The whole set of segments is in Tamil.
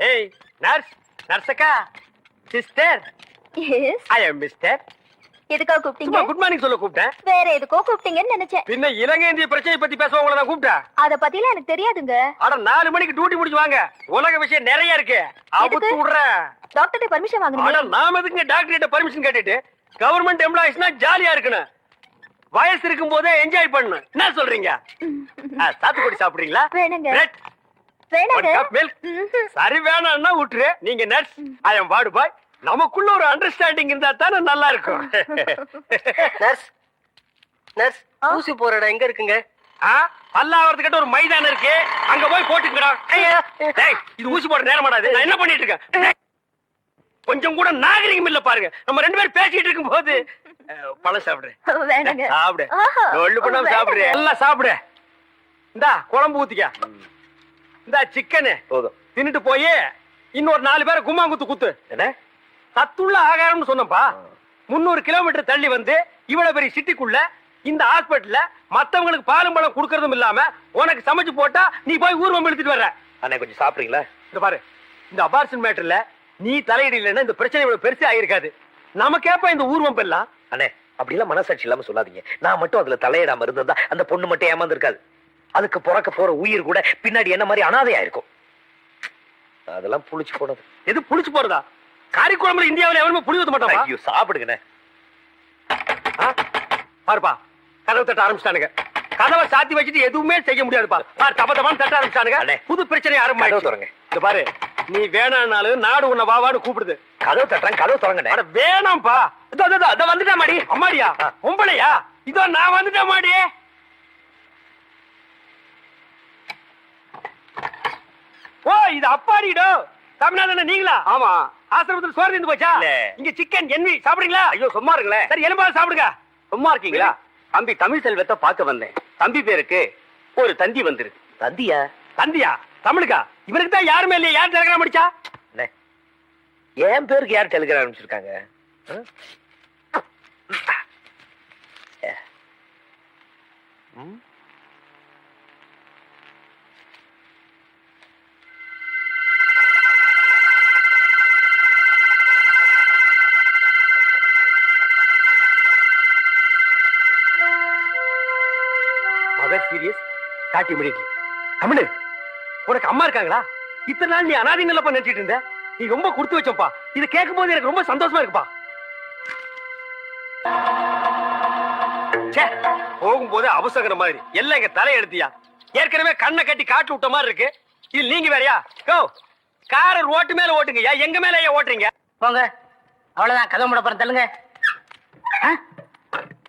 ஏய் நர்ஸ், நர்ஸக்கா, சிஸ்டர். எஸ். ஐ அம் மிஸ்டர். எதுக்கா கூப்பிட்டீங்க? சும்மா குட் மார்னிங் சொல்ல கூப்பிட்டேன். வேற எதுக்கோ கூப்பிட்டீங்கன்னு நினைச்சேன். பின்ன இலங்கை இந்திய பிரச்சனை பத்தி பேச உங்களை நான் கூப்பிட்டேன். அத பத்திலாம் எனக்கு தெரியாதுங்க. அட 4 மணிக்கு டியூட்டி முடிச்சு வாங்க. உலக விஷயம் நிறைய இருக்கு. அவுத்து விடுறேன். டாக்டர்ட்ட பர்மிஷன் அட வாங்கணும். நாம எதுக்கு டாக்டர் கிட்ட பர்மிஷன் கேட்டுட்டு கவர்மெண்ட் எம்ப்ளாயிஸ்னா ஜாலியா இருக்கணும். வயசு இருக்கும் போதே என்ஜாய் பண்ணணும். என்ன சொல்றீங்க? சாத்துக்குடி சாப்பிடுறீங்களா? வேணுங்க. பிரெட், வேணாங்க. மில்க். சரி வேணாம்னா விட்டுரு. நீங்க நர்ஸ், ஐ அம் வார்டு பாய். நமக்குள்ள ஒரு அண்டர்ஸ்டாண்டிங் இருந்தா தானே நல்லா இருக்கும். நர்ஸ், நர்ஸ், ஊசி போற இடம் எங்க இருக்குங்க? பல்லாவரத்துக்கிட்ட ஒரு மைதானம் இருக்கு, அங்க போய் போட்டுக்கடா. இது ஊசி போட நேரம் மாடாது. நான் என்ன பண்ணிட்டு இருக்கேன்? கொஞ்சம் கூட நாகரிகம் இல்ல பாருங்க. நம்ம 2 பேரும் பேசிட்டு இருக்கும் போது பழம் சாப்பிடுறேன். வேணாங்க. சாப்பிடு, ஒள்ளு பண்ணாம சாப்பிடுறேன். எல்லாம் சாப்பிடு. இந்தா குழம்பு ஊத்திக்க. இந்த சிக்கனு போதும். தின்னுட்டு போய் இன்னொரு 4 பேரை கும்மாங்குத்து குத்து. என்ன சத்துள்ள ஆகாரம்னு சொன்னப்பா. 300 கிலோமீட்டர் தள்ளி வந்து இவ்வளவு பெரிய சிட்டிக்குள்ள இந்த ஹாஸ்பிட்டல்ல மத்தவங்களுக்கு பாலும் பழம் குடுக்கறதும் இல்லாம உனக்கு சமைச்சு போட்டா நீ போய் ஊர்வம் எடுத்துட்டு வர்ற. அண்ணே கொஞ்சம் சாப்பிடுறீங்களா? இந்த பாரு, இந்த அபார்ஷன் மேட்டர்ல நீ தலையிடலைன்னா இந்த பிரச்சனை இவ்வளவு பெருசா ஆயிருக்காது. நமக்கேப்ப இந்த ஊர்வம் எல்லாம். அண்ணே அப்படி எல்லாம் மனசாட்சி இல்லாம சொல்லாதீங்க. நான் மட்டும் அதுல தலையிடாம இருந்திருந்தா அந்த பொண்ணு மட்டும் ஏமாந்து இருக்காது. அதுக்கு பிறக்க போற உயிர் கூட பின்னாடி என்ன மாதிரி அனாதையா இருக்கும். அதெல்லாம் புளிச்சு போனது. எது புளிச்சு போறதா? காரிக்குழம்புல இந்தியாவில் எவருமே புளி ஊத்த மாட்டாங்க. ஐயோ சாப்பிடுங்கண்ணே. பாருப்பா, கதவை தட்ட ஆரம்பிச்சிட்டானுங்க. கதவை சாத்தி வச்சுட்டு எதுவுமே செய்ய முடியாதுப்பா. பாரு, தப்ப தட்ட ஆரம்பிச்சானுங்க. புது பிரச்சனை ஆரம்பிச்சு. இந்த பாரு, நீ வேணானாலும் நாடு உன்னை வாவான்னு கூப்பிடுது. கதவு தட்டுறேன், கதவு தொடங்க. வேணாம்ப்பா. இதோ வந்துட்டா மாடி. அம்மாடியா? பொம்பளையா? இதோ நான் வந்துட்டேன் மாடி. ஓ, இது அப்பாடிடோ. தமிழ்நாடு நீங்களா? ஆமா. ஆசிரமத்தில் சோறு இருந்து போச்சா? இங்க சிக்கன் என்வி சாப்பிடுறீங்களா? ஐயோ சும்மா இருங்களேன். சரி, எலும்பாவது சாப்பிடுங்க. சும்மா இருக்கீங்களா? தம்பி தமிழ் செல்வத்தை பார்க்க வந்தேன். தம்பி பேருக்கு ஒரு தந்தி வந்திருக்கு. தந்தியா? தந்தியா? தமிழுக்கா? இவருக்கு தான் யாருமே இல்லையா? யார் டெலிகிராம் அடிச்சா? என் பேருக்கு யார் டெலிகிராம் அனுப்பிச்சிருக்காங்க? Serious start immediately. தமிழ், உனக்கு அம்மா இருக்காங்களா? இத்தனை நாள் நீ அனாதைங்களப்பா நினைச்சிட்டு இருந்த. நீ ரொம்ப கொடுத்து வச்சப்பா. இதை கேட்கும் போது எனக்கு ரொம்ப சந்தோஷமா இருக்குப்பா. போகும்போது அவசர மாதிரி எல்லாம் எங்க தலை எடுத்தியா. ஏற்கனவே கண்ணை கட்டி காட்டு விட்ட மாதிரி இருக்கு. இது நீங்க வேறையா? காரர் ஓட்டு மேல ஓட்டுங்க. எங்க மேல ஓட்டுறீங்க? போங்க, அவ்வளவுதான். கதவு மூட போறேன், தள்ளுங்க.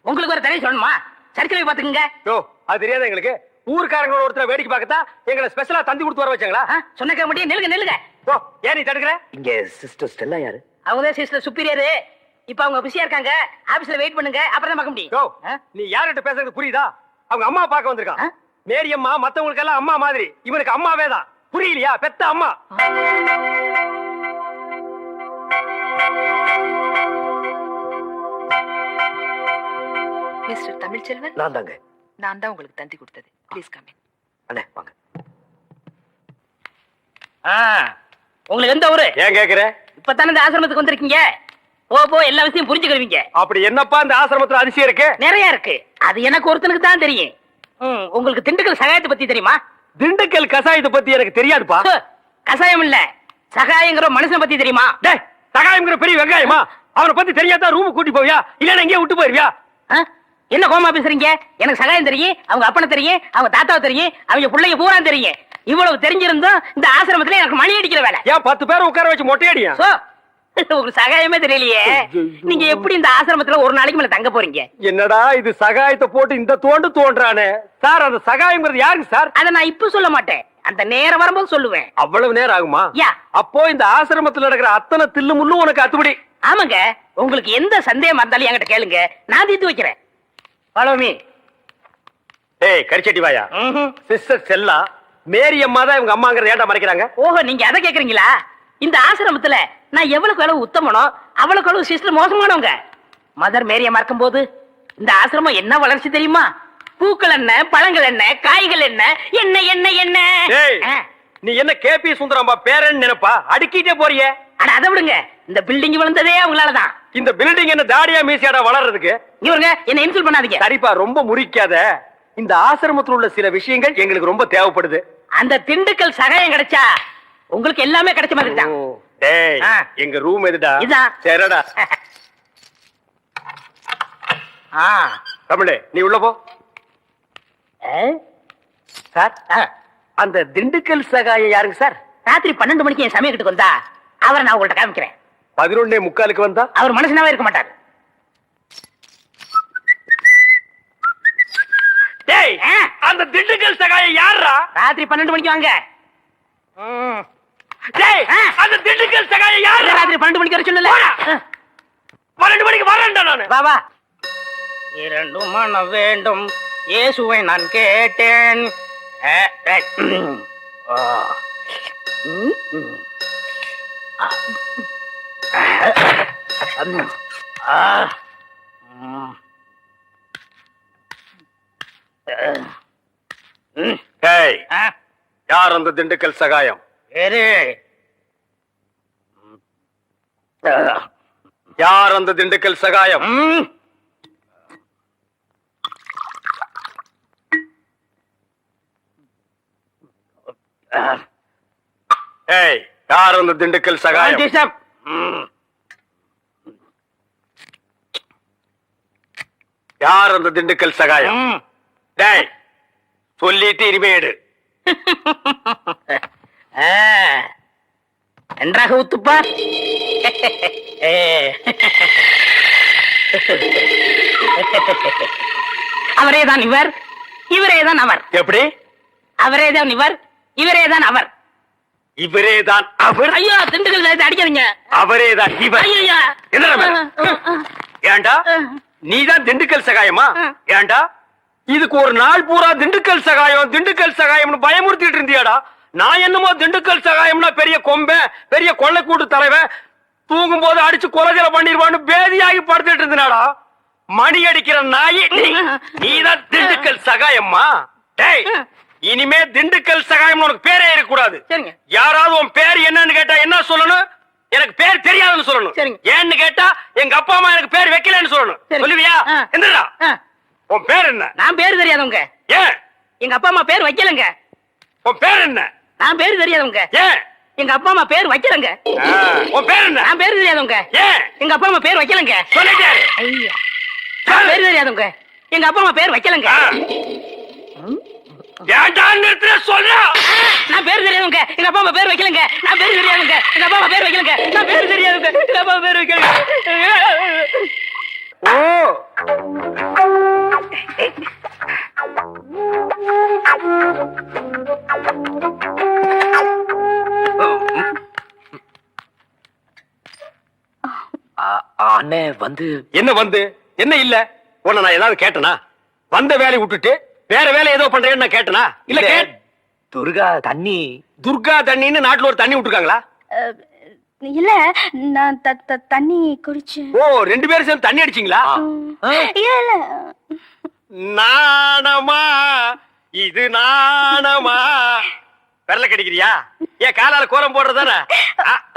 உங்களுக்கு ஒரு தடவை சொல்லணுமா? சர்க்கரை பாத்துக்குங்க. அது தெரியாத எங்களுக்கு. ஊர்க்காரங்களோட ஒருத்தர் வேடிக்கை பார்க்கத்தா எங்களை ஸ்பெஷலா தந்தி கொடுத்து வர வச்சாங்களா? சொன்ன முடியும். நில்லுங்க நில்லுங்க. ஏன் நீ தடுக்கிற? இங்க சிஸ்டர் ஸ்டெல்லா யாரு? அவங்கதான் சிஸ்டர் சுப்பீரியர். இப்ப அவங்க பிஸியா இருக்காங்க. ஆபீஸ்ல வெயிட் பண்ணுங்க, அப்புறம் தான் பார்க்க முடியும். நீ யார்கிட்ட பேசுறது புரியுதா? அவங்க அம்மா பார்க்க வந்திருக்கான். மேரி அம்மா மத்தவங்களுக்கு எல்லாம் அம்மா மாதிரி. இவனுக்கு அம்மாவே தான். புரியலையா? பெத்த அம்மா. மிஸ்டர் தமிழ்ச்செல்வன், நான் தாங்க. நான் தான் உங்களுக்கு தந்தி கொடுத்தது. Please come in. அண்ணே வாங்க. உங்களுக்கு எந்த ஊரு? ஏன் கேக்குற? இப்பதானே இந்த ஆசிரமத்துக்கு வந்திருக்கீங்க. போ எல்லா விஷயம் புரிஞ்சுக்கிருவீங்க. அப்படி என்னப்பா இந்த ஆசிரமத்துல அதிசயம் இருக்கு? நிறைய இருக்கு. அது எனக்கு ஒருத்தனுக்கு தான் தெரியும். உங்களுக்கு திண்டுக்கல் சகாயத்தை பத்தி தெரியுமா? திண்டுக்கல் கசாயத்தை பத்தி எனக்கு தெரியாதுப்பா. கசாயம் இல்ல, சகாயங்கிற மனுஷனை பத்தி தெரியுமா? சகாயங்கிற பெரிய வெங்காயமா? அவனை பத்தி தெரியாதா ரூம் கூட்டி போவியா? இல்ல எங்கேயே விட்டு போயிருவியா? என்ன கோமா பேசுறீங்க? எனக்கு சகாயம் தெரியும், அவங்க அப்பனை தெரியும், அவங்க தாத்தாவை தெரியும், அவங்க பிள்ளைங்க பூரா தெரியும். இவ்வளவு தெரிஞ்சிருந்தோம் இந்த ஆசிரமத்துல எனக்கு மணி அடிக்கிற வேலை. ஏன் 10 பேரை உட்கார வச்சு மொட்டையடியா? உங்களுக்கு சகாயமே தெரியலையே. நீங்க எப்படி இந்த ஆசிரமத்துல ஒரு நாளைக்கு மேல தங்க போறீங்க? என்னடா இது சகாயத்தை போட்டு இந்த தோன்றானே சார். அந்த சகாயம்ங்கிறது யாருக்கு சார்? அதை நான் இப்ப சொல்ல மாட்டேன், அந்த நேரம் வரும்போது சொல்லுவேன். அவ்வளவு நேரம் ஆகுமா? அப்போ இந்த ஆசிரமத்துல நடக்கிற அத்தனை தில்லு முள்ளு உனக்கு அத்துபடி? ஆமாங்க. உங்களுக்கு எந்த சந்தேகம் இருந்தாலும் என்கிட்ட கேளுங்க, நான் தீர்த்து வைக்கிறேன். Follow me. ஏய் கரிச்சட்டி வாயா. சிஸ்டர் செல்லா மேரி அம்மா தான் இவங்க அம்மாங்கறத ஏன்டா மறைக்கறாங்க? ஓஹோ, நீங்க அத கேக்குறீங்களா? இந்த ஆசிரமத்துல நான் எவ்வளவு உத்தமனோ அவ்வளவு சிஸ்டர் மோசமானவங்க. மதர் மேரிய மறக்கும் போது இந்த ஆசிரமம் என்ன வளர்ச்சி தெரியுமா? பூக்கள் என்ன, பழங்கள் என்ன, காய்கள் என்ன, என்ன என்ன என்ன. நீ என்ன கேபி சுந்தரம்பா பேரன்னு நினைப்பா அடுக்கிட்டே போறியே. அட அதை விடுங்க, இந்த பில்டிங் விழுந்ததே அவங்களாலதான். இந்த பில்டிங் என்ன தாடியா மீசியாடா வளர்றதுக்கு? இவருங்க என்ன இன்சல்ட் பண்ணாதீங்க. சரிப்பா, ரொம்ப முறிக்காத. இந்த ஆசிரமத்தில் உள்ள சில விஷயங்கள் எங்களுக்கு ரொம்ப தேவைப்படுது. அந்த திண்டுக்கல் சகாயம் கிடைச்சா உங்களுக்கு எல்லாமே கிடைச்ச மாதிரி தான். டேய், ஆ. எங்க ரூம் எதுடா? இதான். சரிடா. ஆ. தமிழே, நீ உள்ள போ. சார், ஆ. அந்த திண்டுக்கல் சகாயம் யாருங்க சார்? ராத்திரி 12 மணிக்கு என் சமயத்துக்கு வந்தா அவரை நான் உங்கள்ட்ட காமிக்கிறேன். 11:45 வந்தா? அவர் மனுஷனாவே இருக்க மாட்டாரு. டேய், ஆ. அந்த திண்டுக்கல் சகாயம் யாரா? ராத்திரி 12 மணிக்கு வாங்க. டேய், ஆ. அந்த திண்டுக்கல் சகாயம் யாரா? ராத்திரி 12 மணிக்கு வர சொல்லல. போடா. 12 மணிக்கு வரேன்டா நானு. வா வா. இரண்டு மனம் வேண்டும் இயேசுவை நான் கேட்டேன். ஆ. டேய், யார் அந்த திண்டுக்கல் சகாயம்? யார் அந்த திண்டுக்கல் சகாயம்? ஏய், யார் அந்த திண்டுக்கல் சகாயம்? யார் அந்த திண்டுக்கல் சகாயம்? டேய், சொல்லிட்டு இனிமே எடு. நன்றாக ஊத்துப்பா. அவரேதான் இவர், இவரேதான் அவர். எப்படி? அவரேதான் இவர், இவரேதான் அவர். இவரேதான் அவர், ஐயோ திண்டுக்கல் சாயத்தை அடிக்காதீங்க. அவரேதான் இவர். ஐயா என்னடா மேல? ஏன்டா நீதான் திண்டுக்கல் சகாயமா? ஏன்டா இதுக்கு ஒரு நாள் பூரா திண்டுக்கல் சகாயம் திண்டுக்கல் சகாயம்னு பயமுறுத்திட்டு இருந்தியாடா? நான் என்னமோ திண்டுக்கல் சகாயம்னா பெரிய கொம்பன், பெரிய கொள்ளைக்கூட்டு தலைவன், தூங்கும் போது அடிச்சு கொலைகளை பண்ணிடுவான்னு பேதியாகி படுத்துட்டு இருந்தாடா. மணி அடிக்கிற நாய் நீதான் திண்டுக்கல் சகாயம்மா? டேய், இனிமே திண்டுக்கல் சகாயம் உனக்கு பேரே இருக்க கூடாது. சரிங்க. யாராவது உன் பேர் என்னன்னு கேட்டா என்ன சொல்லணும்? எனக்கு பேர் தெரியாதுன்னு சொல்லணும். சரிங்க. ஏன்னு கேட்டா எங்க அப்பா அம்மா எனக்கு பேர் வைக்கலன்னு சொல்லணும். சரி. சொல்லுவியா? ஆ. என்னடா ஆ. உன் பேர் என்ன? நான் பேரு தெரியாதவங்க. ஏன்? எங்க அப்பா அம்மா பேர் வைக்கலங்க. உன் பேர் என்ன? நான் பேரு தெரியாதவங்க. ஏன்? எங்க அப்பா அம்மா பேர் வைக்கலங்க. ஆ, உன் பேர் என்ன? நான் பேரு தெரியாதவங்க. ஏன்? எங்க அப்பா அம்மா பேர் வைக்கலங்க. சொல்லிட்டாரு. ஐயா, நான் பேரு தெரியாதவங்க. எங்க அப்பா அம்மா பேர் வைக்கலங்க. ஏன்டா நிறுத்துற சொல்றா? நான் பேரு தெரியாதவங்க. எங்க அப்பா அம்மா பேர் வைக்கலங்க. நான் பேரு தெரியாதவங்க. எங்க அப்பா அம்மா பேர் வைக்கலங்க. நான் பேரு தெரியாதவங்க. எங்க அப்பா அம்மா பேர் வைக்கலங்க. ஓ, அண்ணே வந்து என்ன வந்து என்ன இல்ல? உன்னை நான் ஏதாவது கேட்டனா? வந்த வேலையை விட்டுட்டு வேற வேலை ஏதோ பண்றேன்னு நான் கேட்டனா? இல்ல துர்கா தண்ணி துர்கா தண்ணின்னு நாட்டுல ஒரு தண்ணி விட்டுருக்காங்களா? இல்ல, நான் தண்ணி குடிச்சேன். ஓ, 2 பேரும் சேர்ந்து தண்ணி அடிச்சீங்களா? இல்ல இல்ல, நாணமா இது நாணமா? விரல கடிக்கிறியா? ஏன் காலால கோலம் போடுறதானே?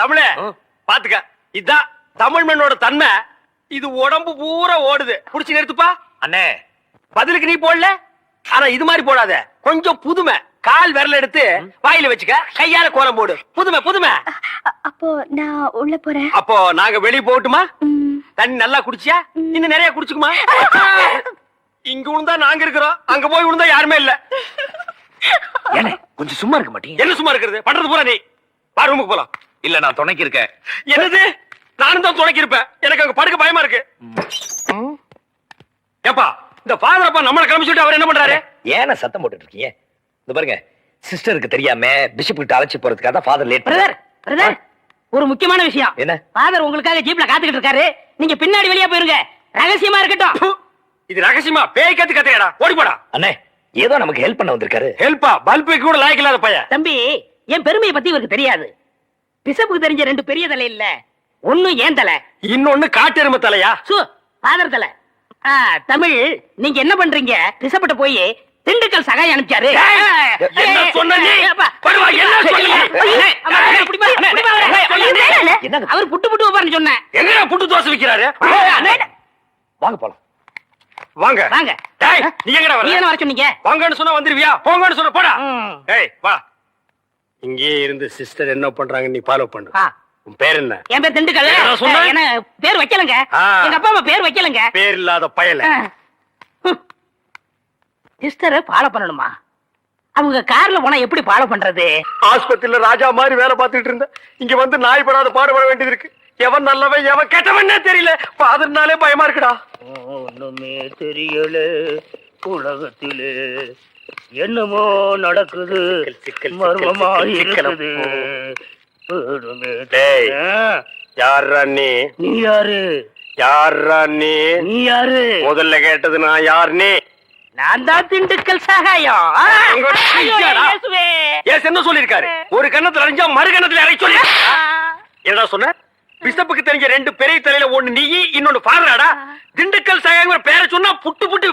தமிழ பாத்துக்க, இதான் தமிழ் மண்ணோட தன்மை. இது உடம்பு பூரா ஓடுது. புடிச்சு நிறுத்துப்பா. அண்ணே. பதிலுக்கு நீ போடல, ஆனா இது மாதிரி போடாத. கொஞ்சம் புதுமை. கால் விரல எடுத்து வாயில வச்சுக்க, கையால கோலம் போடு. புதுமை புதுமை. அப்போ நான் உள்ள போறேன். அப்போ நாங்க வெளிய போகட்டுமா? தண்ணி நல்லா குடிச்சியா? இன்னும் நிறைய குடிச்சுக்குமா? இங்க விழுந்தா நாங்க இருக்கிறோம், அங்க போய் விழுந்தா யாருமே இல்ல. ஏனே கொஞ்சம் சும்மா இருக்க மாட்டீங்க? என்ன சும்மா இருக்கிறது? பண்றது பூரா நீ. வா, ரூமுக்கு போலாம். இல்ல நான் துணைக்கு இருக்கேன். என்னது? நானும் தான் துணைக்கி இருப்பேன். எனக்கு அங்க படுக்க பயமா இருக்கு. ஏப்பா, இந்த ஃபாதர் அப்பா நம்மள கிளம்பிச்சுட்டு அவர் என்ன பண்றாரு? ஏன சத்தம் போட்டுட்டு இருக்கீங்க? இந்த பாருங்க, சிஸ்டருக்கு தெரியாம பிஷப் கிட்ட அழைச்சு போறதுக்காக தான் ஃபாதர் லேட். பிரதர் பிரதர், ஒரு முக்கியமான விஷயம். என்ன? ஃபாதர் உங்களுக்காக ஜீப்ல காத்துக்கிட்டு இருக்காரு. நீங்க பின்னாடி வெளியே போயிருங்க, ரகசியமா இருக்கட்டும். இது ரகசியமா? பேய் கத்து கத்தையடா, ஓடி போடா. அண்ணே, ஏதோ நமக்கு ஹெல்ப் பண்ண வந்திருக்காரு. ஹெல்ப்பா? பல்புக்கு கூட லாய்க்கு இல்லாத பையன். தம்பி, என் பெருமையை பத்தி இவருக்கு தெரியாது. பிசப்புக்கு தெரிஞ்ச 2 பெரிய தலை இல்ல, ஒண்ணு ஏன் தலை, இன்னொன்னு காட்டெருமை தலையா? ஃபாதர் தலை. தமிழ், நீங்க என்ன பண்றீங்க? பிசப்பிட்ட போய் திண்டுக்கல் சகாய் அனுப்பிச்சாரு. ஏய், என்ன சொன்ன நீ? படுவா, என்ன சொன்ன நீ? என்னங்க அவர் புட்டு புட்டு வைப்பாருன்னு சொன்னேன். எங்கடா புட்டு தோசை விக்கிறாரு? வாங்க போலாம். வாங்க. வாங்க. டேய், நீ எங்கடா நீ வர? தானே வர சொன்னீங்க. வாங்கன்னு சொன்னா வந்துருவியா? போங்கன்னு சொன்னா போடா. ம். ஏய், வா. இங்கே இருந்து சிஸ்டர் என்ன பண்றாங்க நீ ஃபாலோ பண்ணு. ஆ, உன் பேர் என்ன? என் பேர் திண்டுக்கல். என்ன சொன்ன? என்ன பேர் வைக்கலங்க. ஆ. எங்க அப்பா அம்மா பேர் வைக்கலங்க. பேர் இல்லாத பயல. சிஸ்டரை ஃபாலோ பண்ணணுமா? அவங்க கார்ல போனா எப்படி ஃபாலோ பண்றது? ஆஸ்பத்திரியில ராஜா மாதிரி வேலை பார்த்துட்டு இருந்த இங்க வந்து நாய் படாத பாடுபட வேண்டியது இருக்கு. எவன் நல்லவன் எவன் கெட்டவன்னே தெரியல. ஃபாதர்னாலே பயமா இருக்குடா. ஒண்ணுமே தெரியல உலகத்திலே, என்னமோ நடக்குது, சிக்கல், மர்மமா சிக்கல். இருக்குது. ஒண்ணுமே டேய். தெரியல. யாரா நீ? நீ யாரு? யாரா நீ? நீ யாரு? முதல்ல கேட்டது நான் யார் நீ? நான் தான் திண்டுக்கல் சகாயம். அங்க ஐயோ, ஐயாடா. இயேசுவே. ஏன் என்ன சொல்லிருக்காரு? ஒரு கண்ணத்துல அரைஞ்சா மறு கண்ணத்துல அரை சொல்லி என்னடா சொன்ன? பிஷப்புக்கு தெரிஞ்ச ரெண்டு பெரிய தலையில ஒண்ணு நீ, இன்னொன்னு ஃபாதராடா. திண்டுக்கல் சகாயங்கிற பேரை சொன்னா புட்டு புட்டு